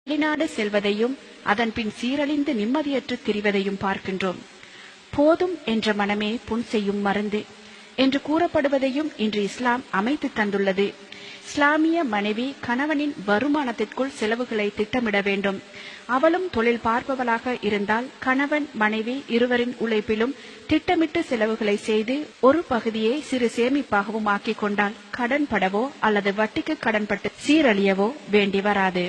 வெளிநாடு செல்வதையும் அதன் பின் சீரழிந்து நிம்மதியற்று திரிவதையும் பார்க்கின்றோம். போதும் என்ற மனமே புண் செய்யும் மருந்து என்று கூறப்படுவதையும் இன்று இஸ்லாம் அமைத்து தந்துள்ளது. இஸ்லாமிய மனைவி கணவனின் வருமானத்திற்குள் செலவுகளை திட்டமிட வேண்டும். அவளும் தொழில் பார்ப்பவளாக இருந்தால் கணவன் மனைவி இருவரின் உழைப்பிலும் திட்டமிட்டு செலவுகளை செய்து ஒரு பகுதியை சிறு சேமிப்பாகவும் ஆக்கிக் கொண்டால் கடன் படவோ அல்லது வட்டிக்கு கடன்பட்டு சீரழியவோ வேண்டி வராது.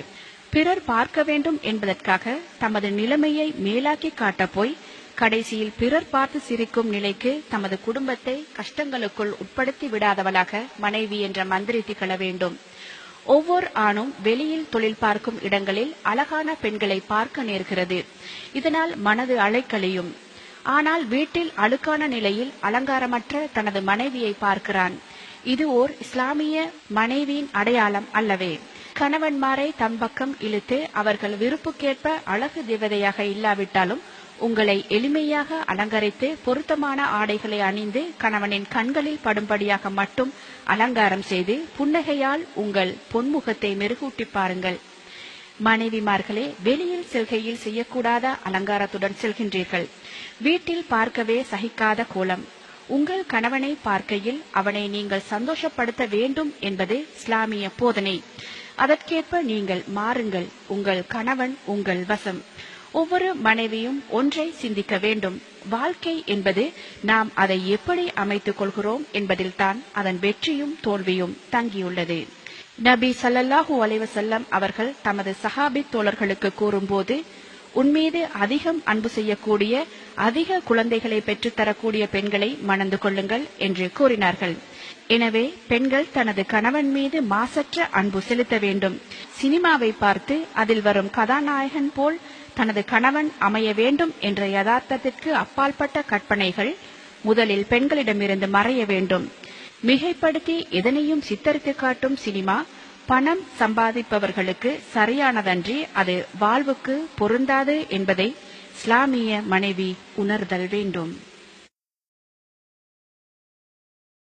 பிறர் பார்க்க வேண்டும் என்பதற்காக தமது நிலைமையை மேலாக்கி காட்டப் போய் கடைசியில் பிறர் பார்த்து சிரிக்கும் நிலைக்கு தமது குடும்பத்தை கஷ்டங்களுக்குள் உட்படுத்தி விடாதவளாக மனைவி என்ற மந்திரி திகழ வேண்டும். ஒவ்வொரு ஆணும் வெளியில் தொழில் பார்க்கும் இடங்களில் அழகான பெண்களை பார்க்க நேர்கிறது. இதனால் மனது அலைக்கழியும். ஆனால் வீட்டில் அழுக்கான நிலையில் அலங்காரமற்ற தனது மனைவியை பார்க்கிறான். இது ஓர் இஸ்லாமிய மனைவியின் அடையாளம் அல்லவே. கணவன்மாரை தம் பக்கம் இழுத்து அவர்கள் விருப்புக்கேற்ப அழகு தேவதையாக இல்லாவிட்டாலும் உங்களை எளிமையாக அலங்கரித்து பொருத்தமான ஆடைகளை அணிந்து கணவனின் கண்களில் படும்படியாக மட்டும் அலங்காரம் செய்து புன்னகையால் உங்கள் பொன்முகத்தை மெருகூட்டி பாருங்கள். மனைவிமார்களே, வெளியில் செல்கையில் செய்யக்கூடாத அலங்காரத்துடன் செல்கின்றீர்கள். வீட்டில் பார்க்கவே சகிக்காத கோலம். உங்கள் கணவனை பார்க்கையில் அவனை நீங்கள் சந்தோஷப்படுத்த வேண்டும் என்பது இஸ்லாமிய போதனை. அதற்கேற்ப நீங்கள் மாறுங்கள். உங்கள் கணவன் உங்கள் வசம். ஒவ்வொரு மனைவியும் ஒன்றை சிந்திக்க வேண்டும். வாழ்க்கை என்பது நாம் அதை எப்படி அமைத்துக் கொள்கிறோம் என்பதில்தான் அதன் வெற்றியும் தோல்வியும் தங்கியுள்ளது. நபி ஸல்லல்லாஹு அலைஹி வஸல்லம் அவர்கள் தமது சஹாபி தோழர்களுக்கு கூறும்போது, உன்மீது அதிகம் அன்பு செய்யக்கூடிய, அதிக குழந்தைகளை பெற்றுத்தரக்கூடிய பெண்களை மணந்து கொள்ளுங்கள் என்று கூறினார்கள். எனவே பெண்கள் தனது கணவன் மீது மாசற்ற அன்பு செலுத்த வேண்டும். சினிமாவை பார்த்து அதில் வரும் கதாநாயகன் போல் தனது கணவன் அமைய வேண்டும் என்ற யதார்த்தத்திற்கு அப்பாற்பட்ட கற்பனைகள் முதலில் பெண்களிடமிருந்து மறைய வேண்டும். மிகைப்படுத்தி எதனையும் சித்தரித்து காட்டும் சினிமா பணம் சம்பாதிப்பவர்களுக்கு சரியானதன்றி அது வாழ்வுக்கு பொருந்தாது என்பதை இஸ்லாமிய மனைவி உணர்தல் வேண்டும்.